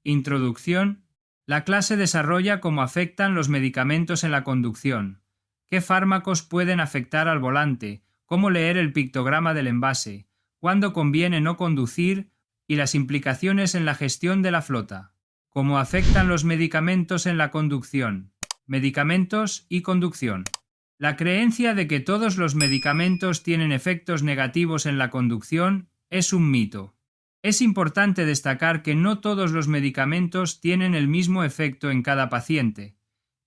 Introducción. La clase desarrolla cómo afectan los medicamentos en la conducción, qué fármacos pueden afectar al volante, cómo leer el pictograma del envase, cuándo conviene no conducir y las implicaciones en la gestión de la flota. Cómo afectan los medicamentos en la conducción. Medicamentos y conducción. La creencia de que todos los medicamentos tienen efectos negativos en la conducción es un mito. Es importante destacar que no todos los medicamentos tienen el mismo efecto en cada paciente,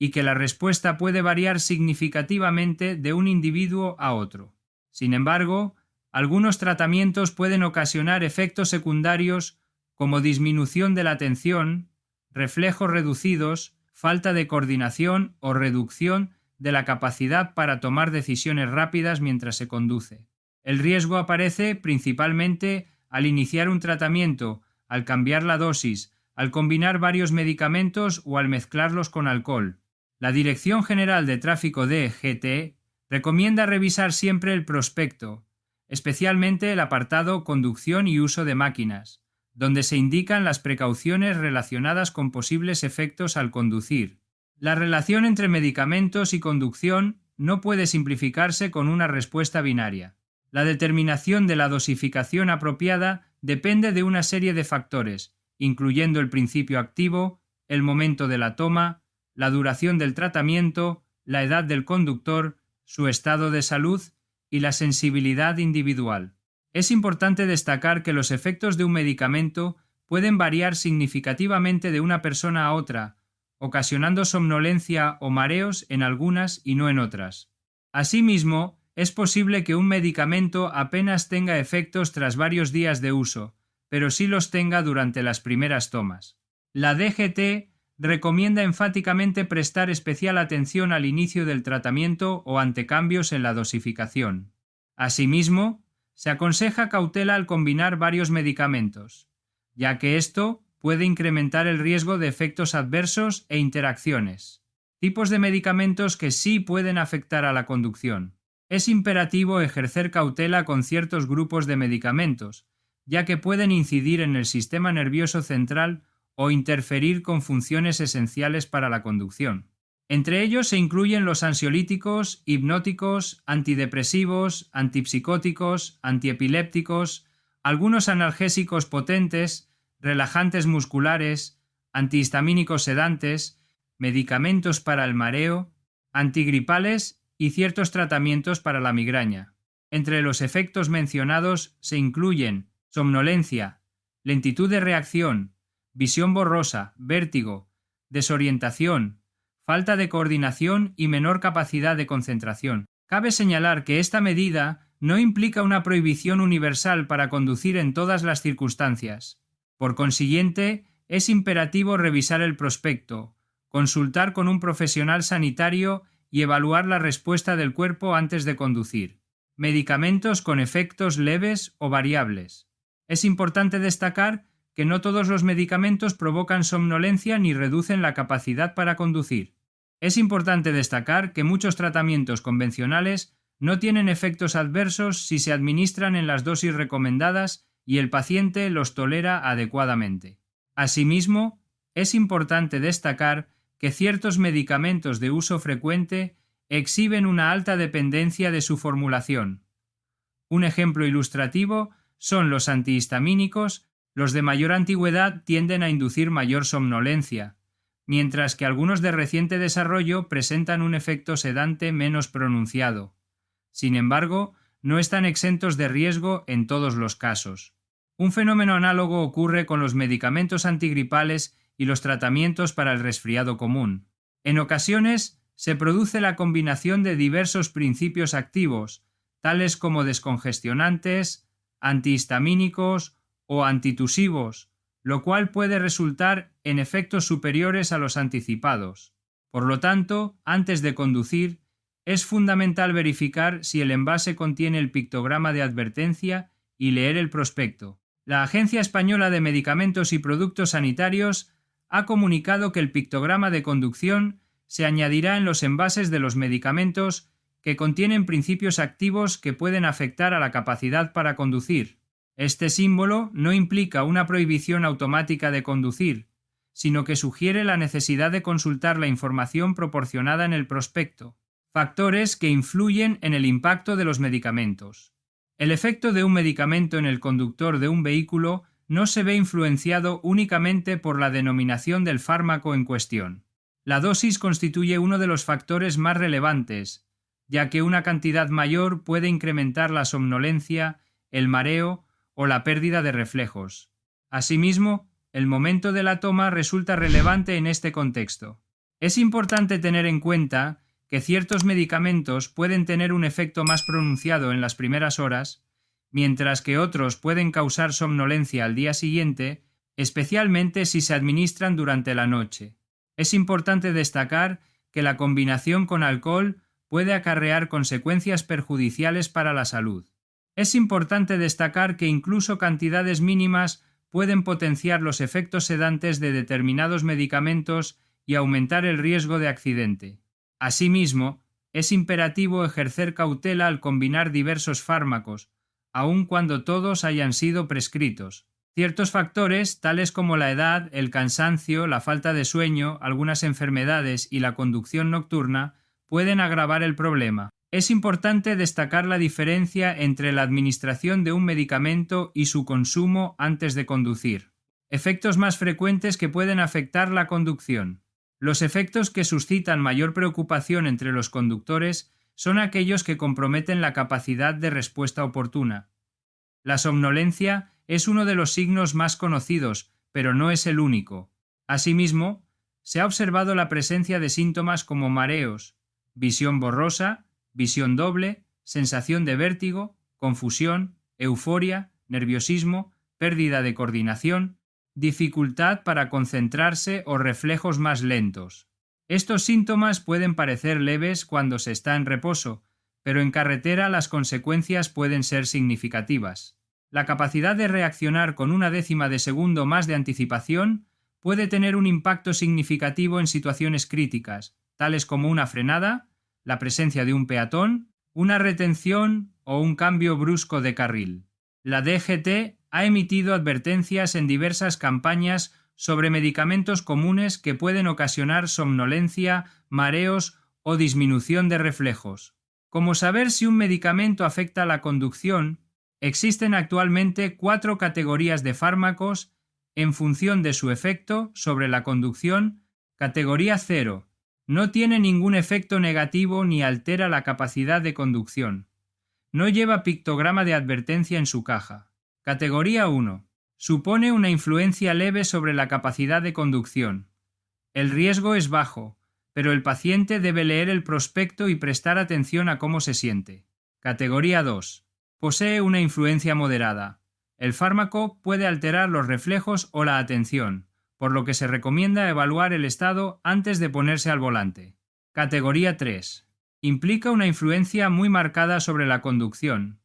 y que la respuesta puede variar significativamente de un individuo a otro. Sin embargo, algunos tratamientos pueden ocasionar efectos secundarios como disminución de la atención, reflejos reducidos, falta de coordinación o reducción de la capacidad para tomar decisiones rápidas mientras se conduce. El riesgo aparece principalmente al iniciar un tratamiento, al cambiar la dosis, al combinar varios medicamentos o al mezclarlos con alcohol. La Dirección General de Tráfico DGT recomienda revisar siempre el prospecto, especialmente el apartado Conducción y uso de máquinas, donde se indican las precauciones relacionadas con posibles efectos al conducir. La relación entre medicamentos y conducción no puede simplificarse con una respuesta binaria. La determinación de la dosificación apropiada depende de una serie de factores, incluyendo el principio activo, el momento de la toma, la duración del tratamiento, la edad del conductor, su estado de salud y la sensibilidad individual. Es importante destacar que los efectos de un medicamento pueden variar significativamente de una persona a otra, ocasionando somnolencia o mareos en algunas y no en otras. Asimismo, es posible que un medicamento apenas tenga efectos tras varios días de uso, pero sí los tenga durante las primeras tomas. La DGT recomienda enfáticamente prestar especial atención al inicio del tratamiento o ante cambios en la dosificación. Asimismo, se aconseja cautela al combinar varios medicamentos, ya que esto puede incrementar el riesgo de efectos adversos e interacciones. Tipos de medicamentos que sí pueden afectar a la conducción. Es imperativo ejercer cautela con ciertos grupos de medicamentos, ya que pueden incidir en el sistema nervioso central o interferir con funciones esenciales para la conducción. Entre ellos se incluyen los ansiolíticos, hipnóticos, antidepresivos, antipsicóticos, antiepilépticos, algunos analgésicos potentes, relajantes musculares, antihistamínicos sedantes, medicamentos para el mareo, antigripales y ciertos tratamientos para la migraña. Entre los efectos mencionados se incluyen somnolencia, lentitud de reacción, visión borrosa, vértigo, desorientación, falta de coordinación y menor capacidad de concentración. Cabe señalar que esta medida no implica una prohibición universal para conducir en todas las circunstancias. Por consiguiente, es imperativo revisar el prospecto, consultar con un profesional sanitario y evaluar la respuesta del cuerpo antes de conducir. Medicamentos con efectos leves o variables. Es importante destacar que no todos los medicamentos provocan somnolencia ni reducen la capacidad para conducir. Es importante destacar que muchos tratamientos convencionales no tienen efectos adversos si se administran en las dosis recomendadas y el paciente los tolera adecuadamente. Asimismo, es importante destacar que ciertos medicamentos de uso frecuente exhiben una alta dependencia de su formulación. Un ejemplo ilustrativo son los antihistamínicos. Los de mayor antigüedad tienden a inducir mayor somnolencia, mientras que algunos de reciente desarrollo presentan un efecto sedante menos pronunciado. Sin embargo, no están exentos de riesgo en todos los casos. Un fenómeno análogo ocurre con los medicamentos antigripales y los tratamientos para el resfriado común. En ocasiones, se produce la combinación de diversos principios activos, tales como descongestionantes, antihistamínicos o antitusivos, lo cual puede resultar en efectos superiores a los anticipados. Por lo tanto, antes de conducir, es fundamental verificar si el envase contiene el pictograma de advertencia y leer el prospecto. La Agencia Española de Medicamentos y Productos Sanitarios ha comunicado que el pictograma de conducción se añadirá en los envases de los medicamentos que contienen principios activos que pueden afectar a la capacidad para conducir. Este símbolo no implica una prohibición automática de conducir, sino que sugiere la necesidad de consultar la información proporcionada en el prospecto. Factores que influyen en el impacto de los medicamentos. El efecto de un medicamento en el conductor de un vehículo no se ve influenciado únicamente por la denominación del fármaco en cuestión. La dosis constituye uno de los factores más relevantes, ya que una cantidad mayor puede incrementar la somnolencia, el mareo o la pérdida de reflejos. Asimismo, el momento de la toma resulta relevante en este contexto. Es importante tener en cuenta que ciertos medicamentos pueden tener un efecto más pronunciado en las primeras horas, mientras que otros pueden causar somnolencia al día siguiente, especialmente si se administran durante la noche. Es importante destacar que la combinación con alcohol puede acarrear consecuencias perjudiciales para la salud. Es importante destacar que incluso cantidades mínimas pueden potenciar los efectos sedantes de determinados medicamentos y aumentar el riesgo de accidente. Asimismo, es imperativo ejercer cautela al combinar diversos fármacos, aun cuando todos hayan sido prescritos. Ciertos factores, tales como la edad, el cansancio, la falta de sueño, algunas enfermedades y la conducción nocturna, pueden agravar el problema. Es importante destacar la diferencia entre la administración de un medicamento y su consumo antes de conducir. Efectos más frecuentes que pueden afectar la conducción. Los efectos que suscitan mayor preocupación entre los conductores son aquellos que comprometen la capacidad de respuesta oportuna. La somnolencia es uno de los signos más conocidos, pero no es el único. Asimismo, se ha observado la presencia de síntomas como mareos, visión borrosa, visión doble, sensación de vértigo, confusión, euforia, nerviosismo, pérdida de coordinación, dificultad para concentrarse o reflejos más lentos. Estos síntomas pueden parecer leves cuando se está en reposo, pero en carretera las consecuencias pueden ser significativas. La capacidad de reaccionar con una décima de segundo más de anticipación puede tener un impacto significativo en situaciones críticas, tales como una frenada, la presencia de un peatón, una retención o un cambio brusco de carril. La DGT ha emitido advertencias en diversas campañas sobre medicamentos comunes que pueden ocasionar somnolencia, mareos o disminución de reflejos. Como saber si un medicamento afecta la conducción, existen actualmente 4 categorías de fármacos en función de su efecto sobre la conducción. Categoría 0. No tiene ningún efecto negativo ni altera la capacidad de conducción. No lleva pictograma de advertencia en su caja. Categoría 1. Supone una influencia leve sobre la capacidad de conducción. El riesgo es bajo, pero el paciente debe leer el prospecto y prestar atención a cómo se siente. Categoría 2. Posee una influencia moderada. El fármaco puede alterar los reflejos o la atención, por lo que se recomienda evaluar el estado antes de ponerse al volante. Categoría 3. Implica una influencia muy marcada sobre la conducción.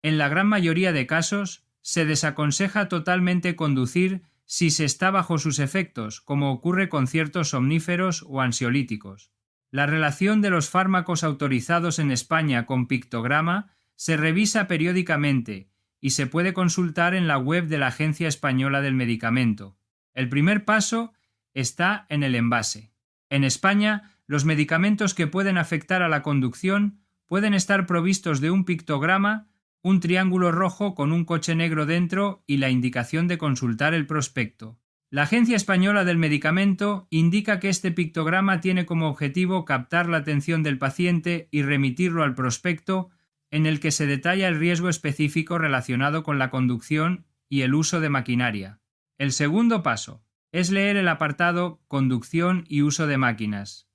En la gran mayoría de casos, se desaconseja totalmente conducir si se está bajo sus efectos, como ocurre con ciertos somníferos o ansiolíticos. La relación de los fármacos autorizados en España con pictograma se revisa periódicamente y se puede consultar en la web de la Agencia Española del Medicamento. El primer paso está en el envase. En España, los medicamentos que pueden afectar a la conducción pueden estar provistos de un pictograma, un triángulo rojo con un coche negro dentro y la indicación de consultar el prospecto. La Agencia Española del Medicamento indica que este pictograma tiene como objetivo captar la atención del paciente y remitirlo al prospecto, en el que se detalla el riesgo específico relacionado con la conducción y el uso de maquinaria. El segundo paso es leer el apartado Conducción y uso de máquinas.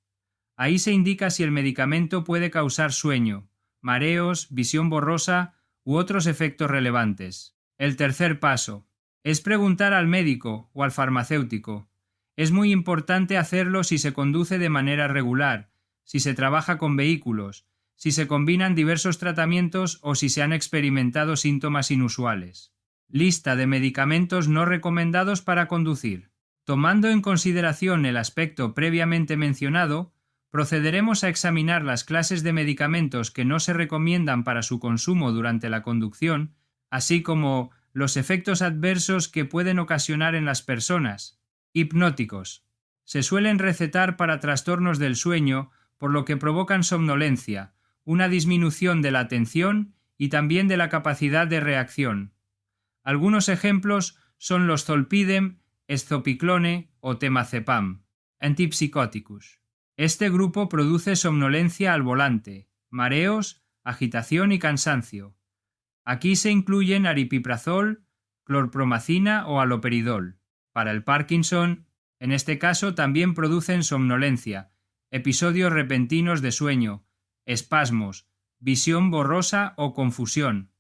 Ahí se indica si el medicamento puede causar sueño, mareos, visión borrosa u otros efectos relevantes. El tercer paso es preguntar al médico o al farmacéutico. Es muy importante hacerlo si se conduce de manera regular, si se trabaja con vehículos, si se combinan diversos tratamientos o si se han experimentado síntomas inusuales. Lista de medicamentos no recomendados para conducir. Tomando en consideración el aspecto previamente mencionado, procederemos a examinar las clases de medicamentos que no se recomiendan para su consumo durante la conducción, así como los efectos adversos que pueden ocasionar en las personas. Hipnóticos. Se suelen recetar para trastornos del sueño, por lo que provocan somnolencia, una disminución de la atención y también de la capacidad de reacción. Algunos ejemplos son los zolpidem, ezopiclone o temazepam, antipsicóticos. Este grupo produce somnolencia al volante, mareos, agitación y cansancio. Aquí se incluyen aripiprazol, clorpromacina o haloperidol. Para el Parkinson, en este caso también producen somnolencia, episodios repentinos de sueño, espasmos, visión borrosa o confusión.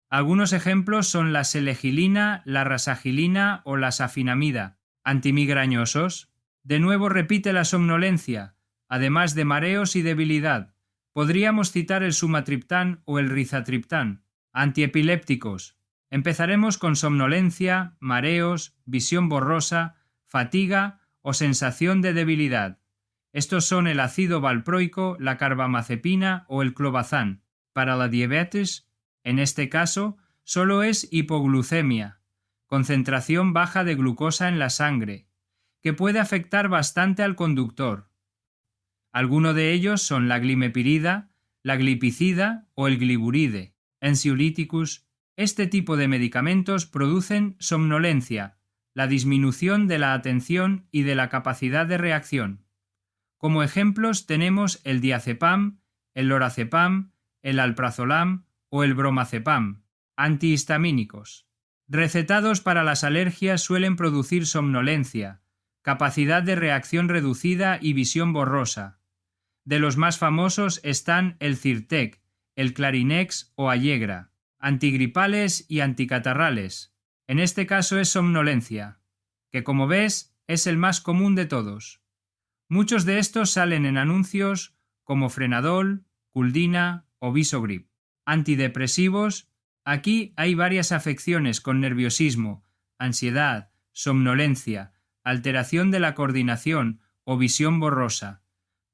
Algunos ejemplos son la selegilina, la rasagilina o la safinamida, antimigrañosos. De nuevo repite la somnolencia, además de mareos y debilidad. Podríamos citar el sumatriptán o el rizatriptán. Antiepilépticos. Empezaremos con somnolencia, mareos, visión borrosa, fatiga o sensación de debilidad. Estos son el ácido valproico, la carbamazepina o el clobazam. Para la diabetes, en este caso, solo es hipoglucemia, concentración baja de glucosa en la sangre, que puede afectar bastante al conductor. Algunos de ellos son la glimepirida, la glipicida o el gliburide. Ansiolíticos. Este tipo de medicamentos producen somnolencia, la disminución de la atención y de la capacidad de reacción. Como ejemplos tenemos el diazepam, el lorazepam, el alprazolam o el bromazepam, antihistamínicos. Recetados para las alergias suelen producir somnolencia, capacidad de reacción reducida y visión borrosa. De los más famosos están el Zyrtec, el Clarinex o Allegra, antigripales y anticatarrales. En este caso es somnolencia, que como ves es el más común de todos. Muchos de estos salen en anuncios como Frenadol, Culdina o Visogrip. Antidepresivos. Aquí hay varias afecciones con nerviosismo, ansiedad, somnolencia, alteración de la coordinación o visión borrosa.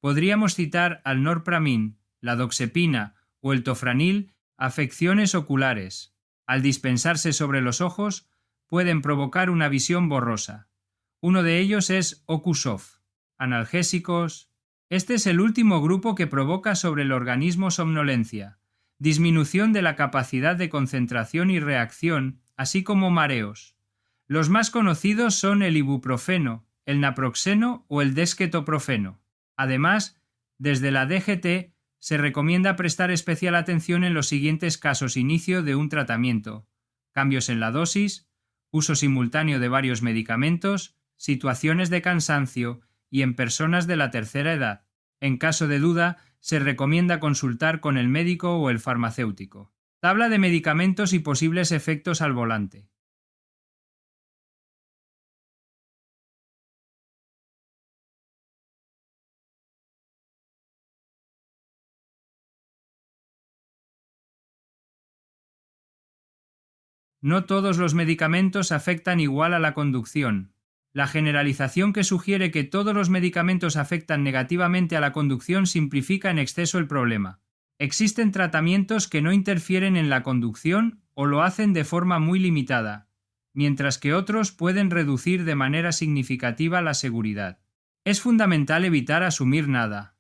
Podríamos citar al norpramin, la doxepina o el tofranil, afecciones oculares. Al dispensarse sobre los ojos, pueden provocar una visión borrosa. Uno de ellos es Ocusoft. Analgésicos. Este es el último grupo que provoca sobre el organismo somnolencia, disminución de la capacidad de concentración y reacción, así como mareos. Los más conocidos son el ibuprofeno, el naproxeno o el dexketoprofeno. Además, desde la DGT se recomienda prestar especial atención en los siguientes casos: inicio de un tratamiento, cambios en la dosis, uso simultáneo de varios medicamentos, situaciones de cansancio y en personas de la tercera edad. En caso de duda, se recomienda consultar con el médico o el farmacéutico. Tabla de medicamentos y posibles efectos al volante. No todos los medicamentos afectan igual a la conducción. La generalización que sugiere que todos los medicamentos afectan negativamente a la conducción simplifica en exceso el problema. Existen tratamientos que no interfieren en la conducción o lo hacen de forma muy limitada, mientras que otros pueden reducir de manera significativa la seguridad. Es fundamental evitar asumir nada.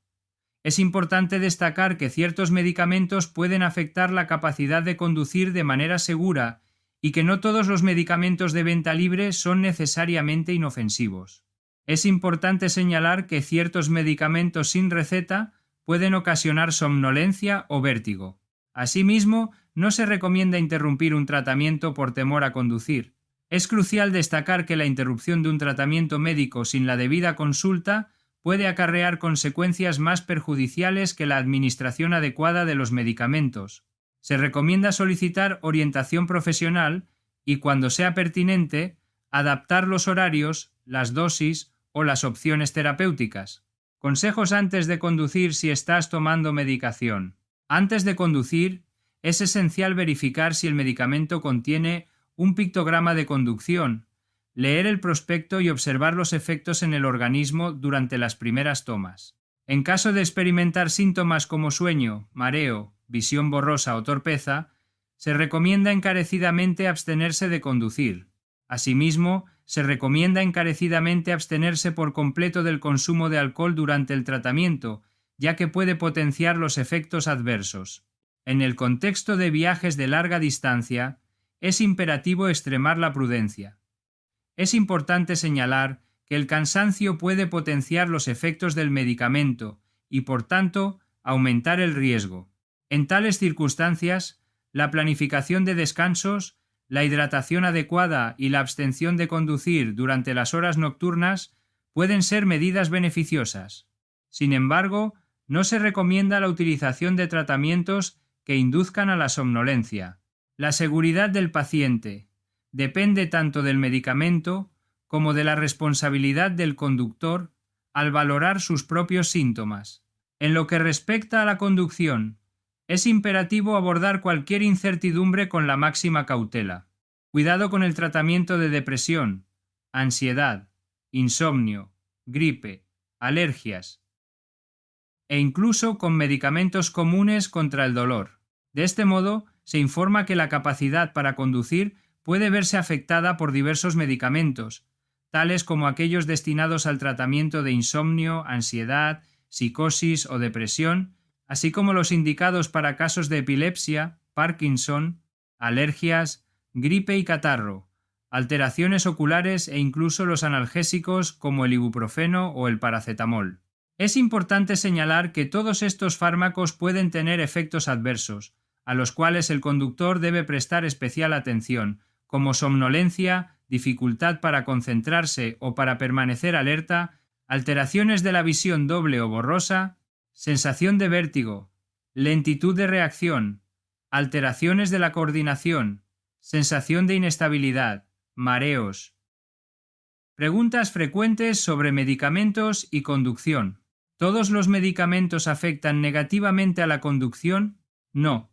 Es importante destacar que ciertos medicamentos pueden afectar la capacidad de conducir de manera segura y que no todos los medicamentos de venta libre son necesariamente inofensivos. Es importante señalar que ciertos medicamentos sin receta pueden ocasionar somnolencia o vértigo. Asimismo, no se recomienda interrumpir un tratamiento por temor a conducir. Es crucial destacar que la interrupción de un tratamiento médico sin la debida consulta puede acarrear consecuencias más perjudiciales que la administración adecuada de los medicamentos. Se recomienda solicitar orientación profesional y, cuando sea pertinente, adaptar los horarios, las dosis o las opciones terapéuticas. Consejos antes de conducir si estás tomando medicación. Antes de conducir, es esencial verificar si el medicamento contiene un pictograma de conducción, leer el prospecto y observar los efectos en el organismo durante las primeras tomas. En caso de experimentar síntomas como sueño, mareo, visión borrosa o torpeza, se recomienda encarecidamente abstenerse de conducir. Asimismo, se recomienda encarecidamente abstenerse por completo del consumo de alcohol durante el tratamiento, ya que puede potenciar los efectos adversos. En el contexto de viajes de larga distancia, es imperativo extremar la prudencia. Es importante señalar que el cansancio puede potenciar los efectos del medicamento y, por tanto, aumentar el riesgo. En tales circunstancias, la planificación de descansos, la hidratación adecuada y la abstención de conducir durante las horas nocturnas pueden ser medidas beneficiosas. Sin embargo, no se recomienda la utilización de tratamientos que induzcan a la somnolencia. La seguridad del paciente depende tanto del medicamento como de la responsabilidad del conductor al valorar sus propios síntomas. En lo que respecta a la conducción, es imperativo abordar cualquier incertidumbre con la máxima cautela. Cuidado con el tratamiento de depresión, ansiedad, insomnio, gripe, alergias e incluso con medicamentos comunes contra el dolor. De este modo, se informa que la capacidad para conducir puede verse afectada por diversos medicamentos, tales como aquellos destinados al tratamiento de insomnio, ansiedad, psicosis o depresión, así como los indicados para casos de epilepsia, Parkinson, alergias, gripe y catarro, alteraciones oculares e incluso los analgésicos como el ibuprofeno o el paracetamol. Es importante señalar que todos estos fármacos pueden tener efectos adversos, a los cuales el conductor debe prestar especial atención, como somnolencia, dificultad para concentrarse o para permanecer alerta, alteraciones de la visión doble o borrosa, sensación de vértigo, lentitud de reacción, alteraciones de la coordinación, sensación de inestabilidad, mareos. Preguntas frecuentes sobre medicamentos y conducción. ¿Todos los medicamentos afectan negativamente a la conducción? No.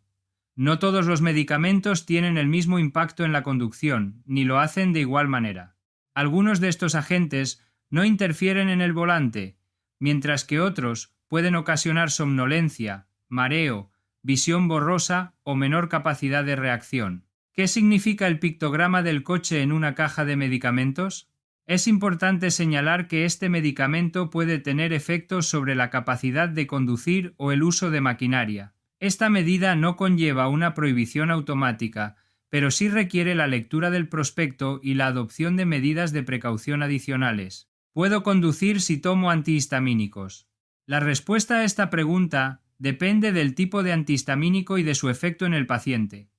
No todos los medicamentos tienen el mismo impacto en la conducción, ni lo hacen de igual manera. Algunos de estos agentes no interfieren en el volante, mientras que otros pueden ocasionar somnolencia, mareo, visión borrosa o menor capacidad de reacción. ¿Qué significa el pictograma del coche en una caja de medicamentos? Es importante señalar que este medicamento puede tener efectos sobre la capacidad de conducir o el uso de maquinaria. Esta medida no conlleva una prohibición automática, pero sí requiere la lectura del prospecto y la adopción de medidas de precaución adicionales. ¿Puedo conducir si tomo antihistamínicos? La respuesta a esta pregunta depende del tipo de antihistamínico y de su efecto en el paciente.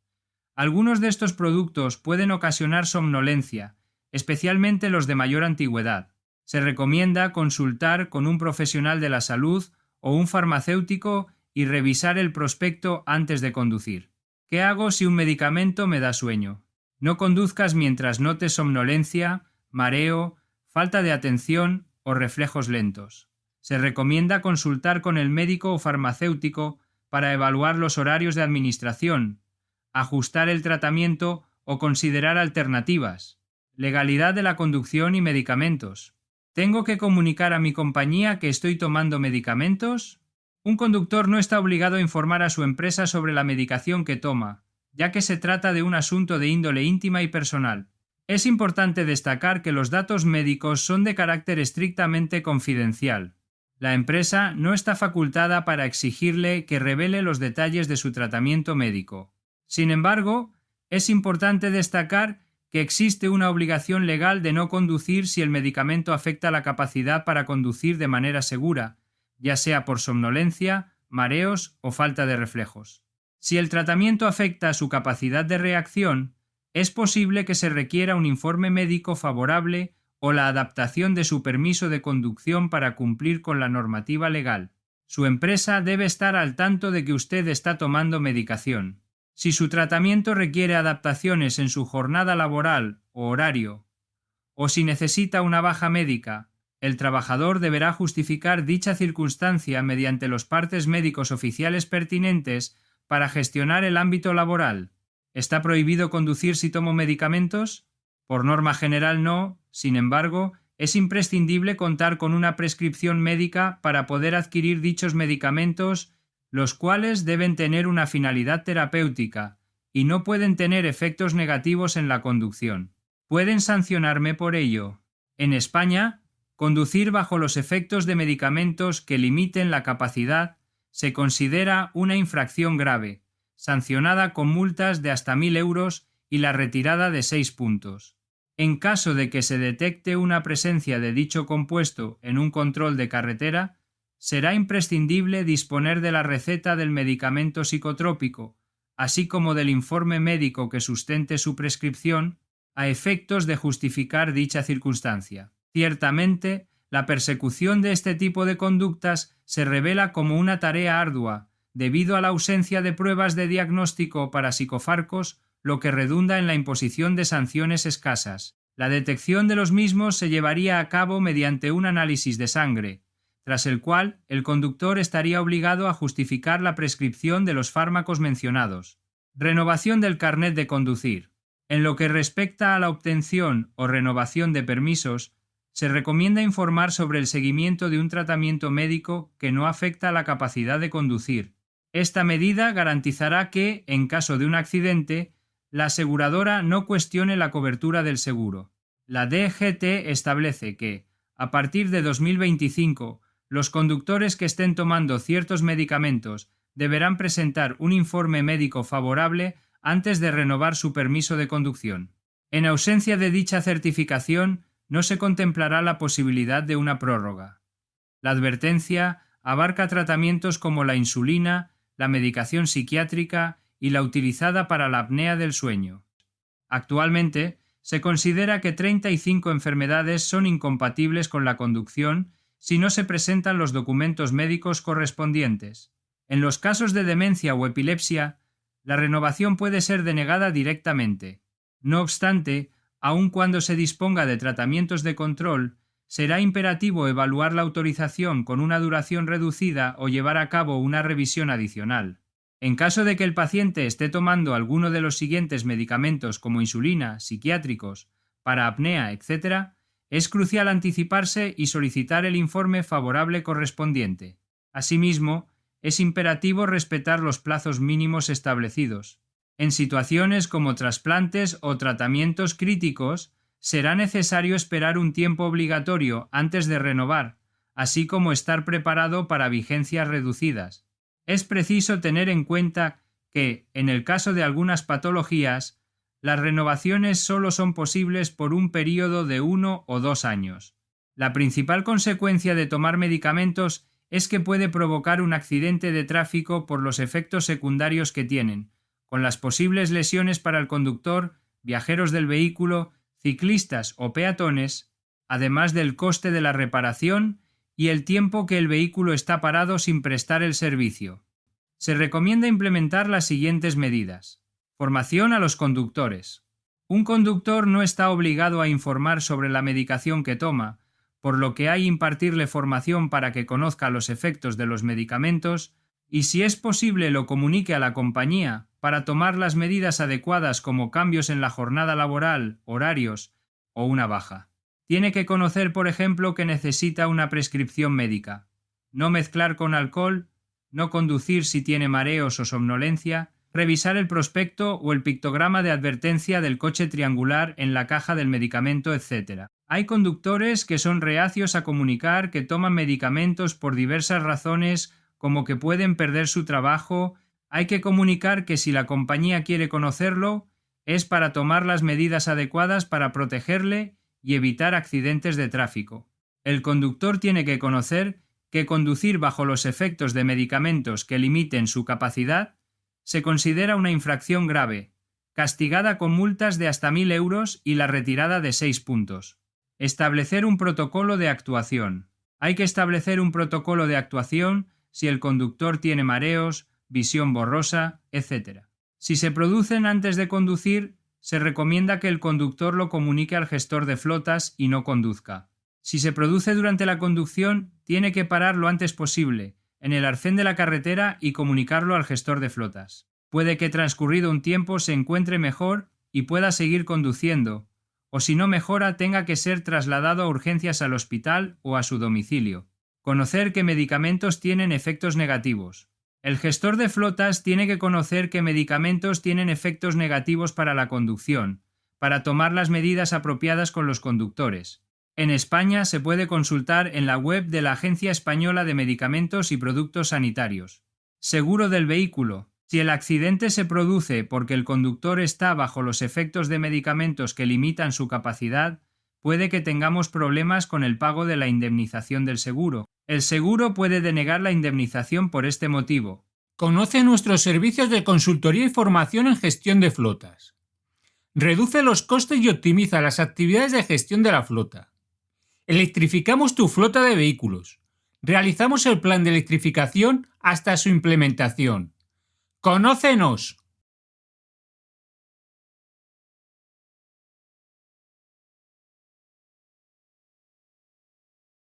Algunos de estos productos pueden ocasionar somnolencia, especialmente los de mayor antigüedad. Se recomienda consultar con un profesional de la salud o un farmacéutico y revisar el prospecto antes de conducir. ¿Qué hago si un medicamento me da sueño? No conduzcas mientras notes somnolencia, mareo, falta de atención o reflejos lentos. Se recomienda consultar con el médico o farmacéutico para evaluar los horarios de administración, ajustar el tratamiento o considerar alternativas. Legalidad de la conducción y medicamentos. ¿Tengo que comunicar a mi compañía que estoy tomando medicamentos? Un conductor no está obligado a informar a su empresa sobre la medicación que toma, ya que se trata de un asunto de índole íntima y personal. Es importante destacar que los datos médicos son de carácter estrictamente confidencial. La empresa no está facultada para exigirle que revele los detalles de su tratamiento médico. Sin embargo, es importante destacar que existe una obligación legal de no conducir si el medicamento afecta la capacidad para conducir de manera segura, ya sea por somnolencia, mareos o falta de reflejos. Si el tratamiento afecta su capacidad de reacción, es posible que se requiera un informe médico favorable o la adaptación de su permiso de conducción para cumplir con la normativa legal. Su empresa debe estar al tanto de que usted está tomando medicación. Si su tratamiento requiere adaptaciones en su jornada laboral o horario, o si necesita una baja médica, el trabajador deberá justificar dicha circunstancia mediante los partes médicos oficiales pertinentes para gestionar el ámbito laboral. ¿Está prohibido conducir si tomo medicamentos? Por norma general no, sin embargo, es imprescindible contar con una prescripción médica para poder adquirir dichos medicamentos, los cuales deben tener una finalidad terapéutica y no pueden tener efectos negativos en la conducción. ¿Pueden sancionarme por ello? En España, conducir bajo los efectos de medicamentos que limiten la capacidad se considera una infracción grave, sancionada con multas de hasta 1.000 euros y la retirada de 6 puntos. En caso de que se detecte una presencia de dicho compuesto en un control de carretera, será imprescindible disponer de la receta del medicamento psicotrópico, así como del informe médico que sustente su prescripción, a efectos de justificar dicha circunstancia. Ciertamente, la persecución de este tipo de conductas se revela como una tarea ardua, debido a la ausencia de pruebas de diagnóstico para psicofármacos, lo que redunda en la imposición de sanciones escasas. La detección de los mismos se llevaría a cabo mediante un análisis de sangre, tras el cual el conductor estaría obligado a justificar la prescripción de los fármacos mencionados. Renovación del carnet de conducir. En lo que respecta a la obtención o renovación de permisos, se recomienda informar sobre el seguimiento de un tratamiento médico que no afecta a la capacidad de conducir. Esta medida garantizará que, en caso de un accidente, la aseguradora no cuestione la cobertura del seguro. La DGT establece que, a partir de 2025, los conductores que estén tomando ciertos medicamentos deberán presentar un informe médico favorable antes de renovar su permiso de conducción. En ausencia de dicha certificación, no se contemplará la posibilidad de una prórroga. La advertencia abarca tratamientos como la insulina, la medicación psiquiátrica y la utilizada para la apnea del sueño. Actualmente, se considera que 35 enfermedades son incompatibles con la conducción si no se presentan los documentos médicos correspondientes. En los casos de demencia o epilepsia, la renovación puede ser denegada directamente. No obstante, aun cuando se disponga de tratamientos de control, será imperativo evaluar la autorización con una duración reducida o llevar a cabo una revisión adicional. En caso de que el paciente esté tomando alguno de los siguientes medicamentos como insulina, psiquiátricos, para apnea, etc., es crucial anticiparse y solicitar el informe favorable correspondiente. Asimismo, es imperativo respetar los plazos mínimos establecidos. En situaciones como trasplantes o tratamientos críticos, será necesario esperar un tiempo obligatorio antes de renovar, así como estar preparado para vigencias reducidas. Es preciso tener en cuenta que, en el caso de algunas patologías, las renovaciones solo son posibles por un período de 1 o 2 años. La principal consecuencia de tomar medicamentos es que puede provocar un accidente de tráfico por los efectos secundarios que tienen, con las posibles lesiones para el conductor, viajeros del vehículo, ciclistas o peatones, además del coste de la reparación y el tiempo que el vehículo está parado sin prestar el servicio. Se recomienda implementar las siguientes medidas. Formación a los conductores. Un conductor no está obligado a informar sobre la medicación que toma, por lo que hay que impartirle formación para que conozca los efectos de los medicamentos y, si es posible, lo comunique a la compañía para tomar las medidas adecuadas como cambios en la jornada laboral, horarios o una baja. Tiene que conocer, por ejemplo, que necesita una prescripción médica, no mezclar con alcohol, no conducir si tiene mareos o somnolencia, revisar el prospecto o el pictograma de advertencia del coche triangular en la caja del medicamento, etc. Hay conductores que son reacios a comunicar que toman medicamentos por diversas razones, como que pueden perder su trabajo. Hay que comunicar que si la compañía quiere conocerlo, es para tomar las medidas adecuadas para protegerle y evitar accidentes de tráfico. El conductor tiene que conocer que conducir bajo los efectos de medicamentos que limiten su capacidad se considera una infracción grave, castigada con multas de hasta 1.000 euros y la retirada de 6 puntos. Establecer un protocolo de actuación. Hay que establecer un protocolo de actuación si el conductor tiene mareos, visión borrosa, etc. Si se producen antes de conducir, se recomienda que el conductor lo comunique al gestor de flotas y no conduzca. Si se produce durante la conducción, tiene que parar lo antes posible, en el arcén de la carretera, y comunicarlo al gestor de flotas. Puede que transcurrido un tiempo se encuentre mejor y pueda seguir conduciendo, o si no mejora tenga que ser trasladado a urgencias al hospital o a su domicilio. Conocer que medicamentos tienen efectos negativos. El gestor de flotas tiene que conocer que medicamentos tienen efectos negativos para la conducción, para tomar las medidas apropiadas con los conductores. En España se puede consultar en la web de la Agencia Española de Medicamentos y Productos Sanitarios. Seguro del vehículo. Si el accidente se produce porque el conductor está bajo los efectos de medicamentos que limitan su capacidad, puede que tengamos problemas con el pago de la indemnización del seguro. El seguro puede denegar la indemnización por este motivo. Conoce nuestros servicios de consultoría y formación en gestión de flotas. Reduce los costes y optimiza las actividades de gestión de la flota. Electrificamos tu flota de vehículos. Realizamos el plan de electrificación hasta su implementación. ¡Conócenos!